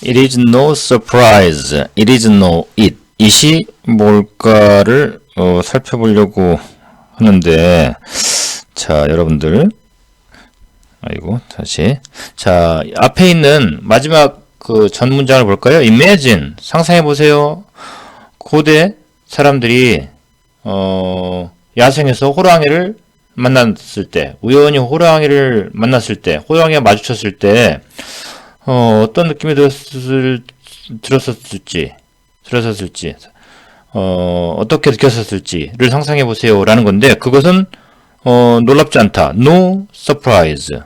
It is no surprise. It is no it. it이 뭘까를 살펴보려고 하는데, 자, 여러분들. 아이고, 다시. 자, 앞에 있는 마지막 그 전 문장을 볼까요? Imagine. 상상해보세요. 고대 사람들이, 야생에서 호랑이를 만났을 때, 우연히 호랑이를 만났을 때, 호랑이가 마주쳤을 때, 어떤 느낌이 들었었을지, 어떻게 느꼈었을지를 상상해 보세요. 라는 건데, 그것은, 놀랍지 않다. No surprise.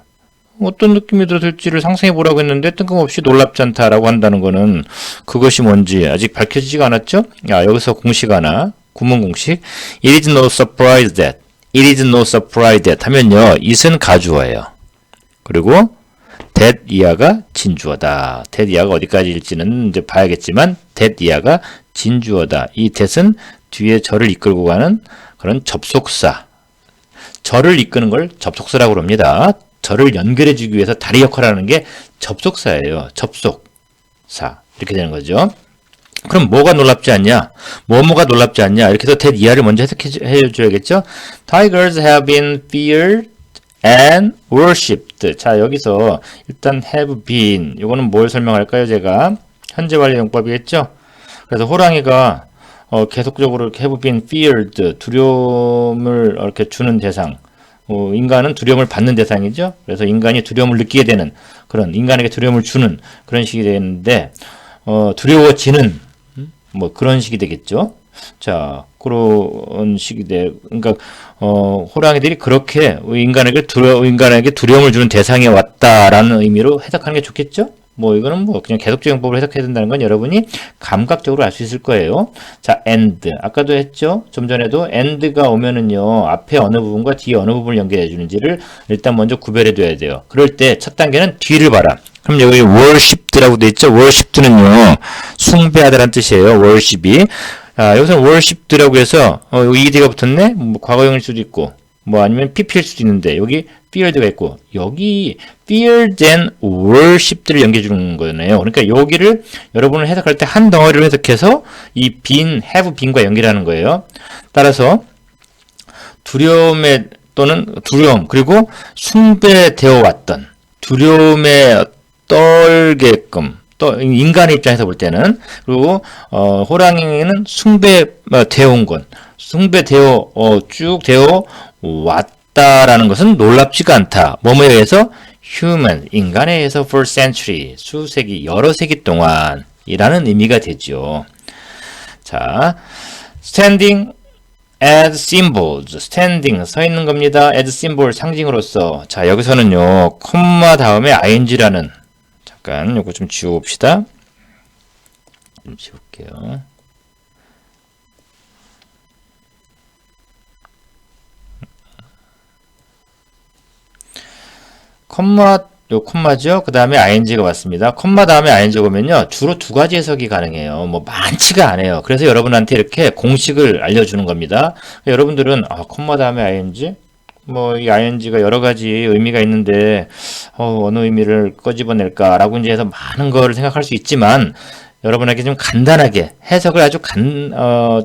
어떤 느낌이 들었을지를 상상해 보라고 했는데, 뜬금없이 놀랍지 않다라고 한다는 거는, 그것이 뭔지 아직 밝혀지지가 않았죠? 야, 여기서 공식 하나, 구문 공식. It is no surprise that. It is no surprise that 하면요, it은 가주어예요. 그리고, that 이하가 진주어다. that 이하가 어디까지일지는 이제 봐야겠지만 that 이하가 진주어다. 이 that은 뒤에 절을 이끌고 가는 그런 접속사. 절을 이끄는 걸 접속사라고 합니다. 절을 연결해 주기 위해서 다리 역할을 하는 게 접속사예요. 접속사. 이렇게 되는 거죠. 그럼 뭐가 놀랍지 않냐? 뭐가 놀랍지 않냐? 이렇게 해서 that 이하를 먼저 해석해 줘야겠죠? Tigers have been feared and worshipped. 자, 여기서 일단 have been, 이거는 뭘 설명할까요? 제가 현재 완료 용법이겠죠? 그래서 호랑이가 계속적으로 이렇게 have been feared, 두려움을 이렇게 주는 대상, 인간은 두려움을 받는 대상이죠. 그래서 인간이 두려움을 느끼게 되는 그런, 인간에게 두려움을 주는 그런 식이 되는데, 두려워지는 뭐 그런 식이 되겠죠. 자, 그런 식이 돼. 그러니까 호랑이들이 그렇게 인간에게 두려움을 주는 대상에 왔다라는 의미로 해석하는 게 좋겠죠? 뭐 이거는 뭐 그냥 계속적인 법으로 해석해야 된다는 건 여러분이 감각적으로 알 수 있을 거예요. 자, and. 아까도 했죠? 좀 전에도 and가 오면은요, 앞에 어느 부분과 뒤에 어느 부분을 연결해 주는지를 일단 먼저 구별해 둬야 돼요. 그럴 때 첫 단계는 뒤를 봐라. 그럼 여기 worshiped라고 돼 있죠? worshiped는요, 숭배하다라는 뜻이에요. worship이. 여기서는 worshiped라고 해서 여기 ed가 붙었네? 뭐 과거형일 수도 있고 뭐 아니면 pp일 수도 있는데 여기 feared가 있고 여기 feared and worshiped를 연결해 주는 거네요. 그러니까 여기를 여러분은 해석할 때 한 덩어리로 해석해서 이 been, have been과 연결하는 거예요. 따라서 두려움에 또는 두려움 그리고 숭배되어 왔던 두려움에 떨게끔 또 인간의 입장에서 볼 때는 그리고 호랑이는 숭배되어 온 건 숭배되어 쭉 되어 왔다라는 것은 놀랍지가 않다. 뭐뭐에 의해서 human 인간에 의해서 for century 수세기 여러 세기 동안이라는 의미가 되죠. 자, standing as symbols standing 서 있는 겁니다. as symbol 상징으로서. 자, 여기서는요 콤마 다음에 ing라는 잠깐 요거 좀 지워봅시다. 좀 지울게요. 콤마죠. 그 다음에 ing가 왔습니다. 콤마 다음에 ing가 오면요. 주로 두 가지 해석이 가능해요. 뭐 많지가 않아요. 그래서 여러분한테 이렇게 공식을 알려주는 겁니다. 여러분들은 콤마 다음에 ing? 뭐 이 ing가 여러 가지 의미가 있는데 어느 의미를 꺼집어낼까라고 이제 해서 많은 거를 생각할 수 있지만 여러분에게 좀 간단하게 해석을 아주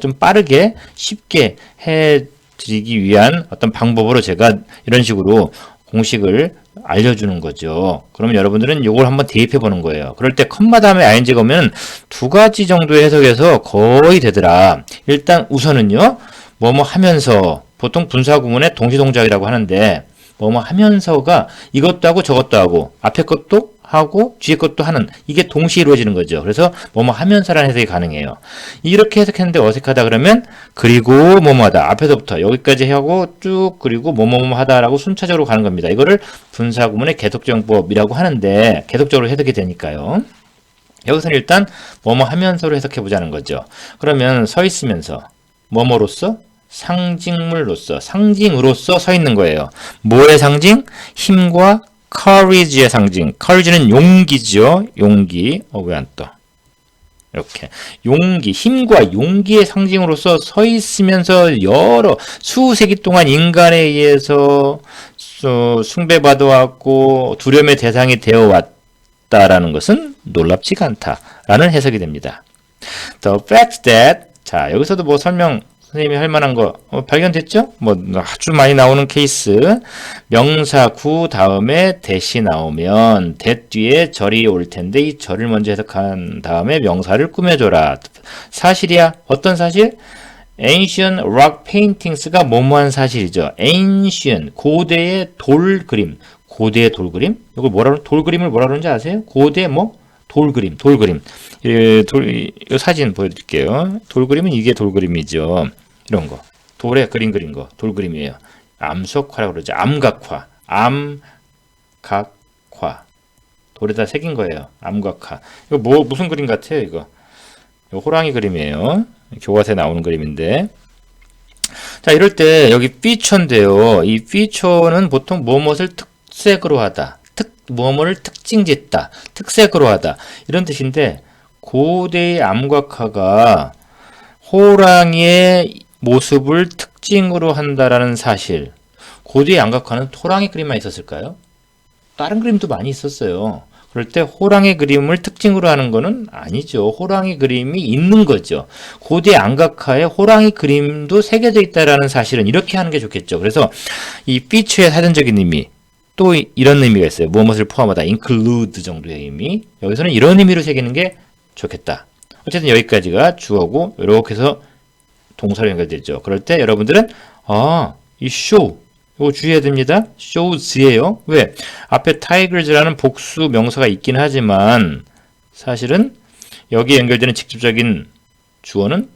좀 빠르게 쉽게 해드리기 위한 어떤 방법으로 제가 이런 식으로 공식을 알려주는 거죠. 그러면 여러분들은 이걸 한번 대입해 보는 거예요. 그럴 때 컴마 다음에 ing가 오면 두 가지 정도의 해석에서 거의 되더라. 일단 우선은요. 뭐뭐 하면서 보통 분사구문의 동시동작이라고 하는데 뭐뭐 하면서가 이것도 하고 저것도 하고 앞에 것도 하고 뒤에 것도 하는 이게 동시에 이루어지는 거죠. 그래서 뭐뭐 하면서라는 해석이 가능해요. 이렇게 해석했는데 어색하다 그러면 그리고 뭐뭐 하다 앞에서부터 여기까지 하고 쭉 그리고 뭐뭐 하다라고 순차적으로 가는 겁니다. 이거를 분사구문의 계속정법이라고 하는데 계속적으로 해석이 되니까요. 여기서는 일단 뭐뭐 하면서로 해석해 보자는 거죠. 그러면 서 있으면서 뭐뭐로서 상징물로서 상징으로서 서 있는 거예요. 뭐의 상징? 힘과 courage의 상징. courage는 용기죠. 용기. 왜 안 떠? 이렇게 용기, 힘과 용기의 상징으로서 서 있으면서 여러 수세기 동안 인간에 의해서 숭배받아왔고 두려움의 대상이 되어왔던 놀랍다라는 것은 놀랍지가 않다라는 해석이 됩니다. The fact that 자 여기서도 뭐 설명 선생님이 할 만한 거 발견됐죠? 뭐 아주 많이 나오는 케이스 명사 구 다음에 that이 나오면 that 뒤에 절이 올 텐데 이 절을 먼저 해석한 다음에 명사를 꾸며줘라. 사실이야. 어떤 사실? Ancient rock paintings가 뭐뭐한 사실이죠. Ancient 고대의 돌 그림. 고대의 돌 그림? 이걸 돌 그림을 뭐라 그러는지 아세요? 고대 뭐? 돌 그림. 이 사진 보여드릴게요. 돌 그림은 이게 돌 그림이죠. 이런 거. 돌에 그린 거. 돌 그림이에요. 암석화라고 그러죠. 암각화. 암각화. 돌에다 새긴 거예요. 암각화. 이거 무슨 그림 같아요, 이거? 이거 호랑이 그림이에요. 교과서에 나오는 그림인데. 자, 이럴 때 여기 feature인데요. 이 feature는 보통 무엇을 특색으로 하다. 무엇을 특징짓다. 특색으로 하다. 이런 뜻인데 고대의 암각화가 호랑이의 모습을 특징으로 한다라는 사실. 고대의 암각화는 호랑이 그림만 있었을까요? 다른 그림도 많이 있었어요. 그럴 때 호랑이 그림을 특징으로 하는 거는 아니죠. 호랑이 그림이 있는 거죠. 고대 암각화에 호랑이 그림도 새겨져 있다라는 사실은 이렇게 하는 게 좋겠죠. 그래서 이 feature의 사전적인 의미 또 이런 의미가 있어요. 무엇을 포함하다. include 정도의 의미. 여기서는 이런 의미로 새기는 게 좋겠다. 어쨌든 여기까지가 주어고 이렇게 해서 동사로 연결되죠. 그럴 때 여러분들은 이 show 이거 주의해야 됩니다. shows예요. 왜? 앞에 tigers라는 복수 명사가 있긴 하지만 사실은 여기에 연결되는 직접적인 주어는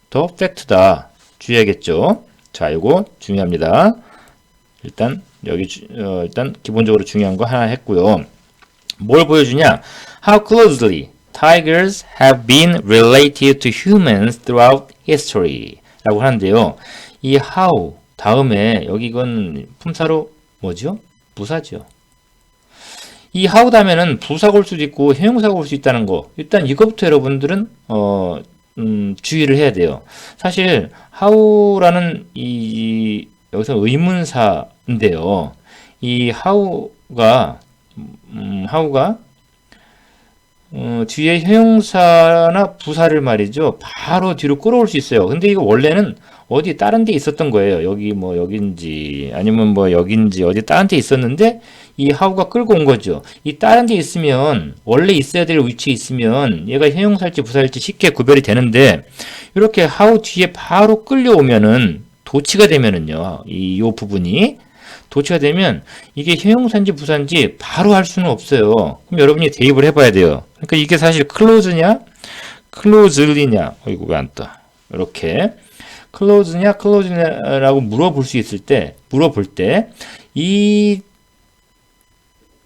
the fact다. 주의해야겠죠. 자, 이거 중요합니다. 일단 여기 일단 기본적으로 중요한 거 하나 했고요. 뭘 보여주냐? How closely tigers have been related to humans throughout history 라고 하는데요. 이 how 다음에 여기 이건 품사로 뭐죠? 부사죠. 이 how 다음에는 부사가 올 수도 있고 형용사가 올 수 있다는 거. 일단 이것부터 여러분들은 주의를 해야 돼요. 사실 how라는 여기서 의문사인데요. 이 how가 뒤에 형용사나 부사를 말이죠. 바로 뒤로 끌어올 수 있어요. 근데 이거 원래는 어디 다른 데 있었던 거예요. 여기 뭐 여긴지 아니면 뭐 여긴지 어디 다른 데 있었는데 이 how가 끌고 온 거죠. 이 다른 데 있으면 원래 있어야 될 위치에 있으면 얘가 형용사일지 부사일지 쉽게 구별이 되는데 이렇게 how 뒤에 바로 끌려오면은 도치가 되면은요. 요 부분이 도치가 되면 이게 형용사인지 부사인지 바로 할 수는 없어요. 그럼 여러분이 대입을 해봐야 돼요. 그러니까 이게 사실 close냐, closely냐, 이거 왜 안 떠? 이렇게 close냐, close냐라고 물어볼 때 이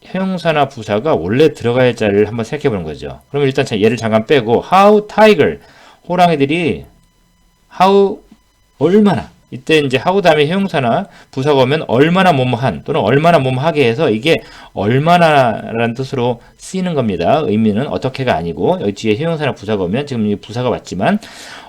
형용사나 부사가 원래 들어가야 할 자리를 한번 생각해 보는 거죠. 그러면 일단 얘를 잠깐 빼고 how tiger 호랑이들이 how 얼마나 이때 이제 how 다음에 형용사나 부사가 오면 얼마나 뭐뭐한 또는 얼마나 뭐뭐하게 해서 이게 얼마나라는 뜻으로 쓰이는 겁니다. 의미는 어떻게가 아니고 여기 뒤에 형용사나 부사가 오면 지금 이 부사가 맞지만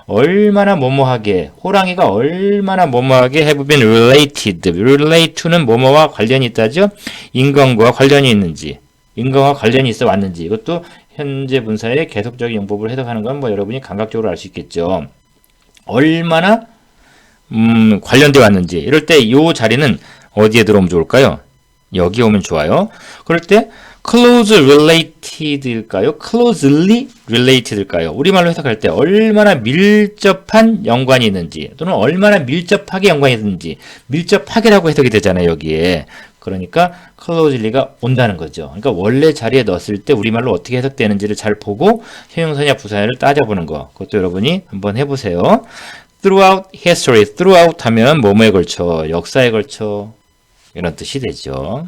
얼마나 뭐뭐하게 호랑이가 얼마나 뭐뭐하게 have been related. relate to는 뭐뭐와 관련이 있다죠. 인간과 관련이 있는지 인간과 관련이 있어 왔는지 이것도 현재 분사의 계속적인 용법을 해석하는 건 뭐 여러분이 감각적으로 알 수 있겠죠. 얼마나 관련되어 왔는지 이럴 때 이 자리는 어디에 들어오면 좋을까요? 여기 오면 좋아요. 그럴 때 close related일까요? closely related일까요? 우리말로 해석할 때 얼마나 밀접한 연관이 있는지 또는 얼마나 밀접하게 연관이 있는지 밀접하게라고 해석이 되잖아요. 여기에. 그러니까 closely가 온다는 거죠. 그러니까 원래 자리에 넣었을 때 우리말로 어떻게 해석되는지를 잘 보고 형용사냐 부사냐를 따져보는 거. 그것도 여러분이 한번 해보세요. throughout history, throughout 하면 뭐뭐에 걸쳐, 역사에 걸쳐 이런 뜻이 되죠.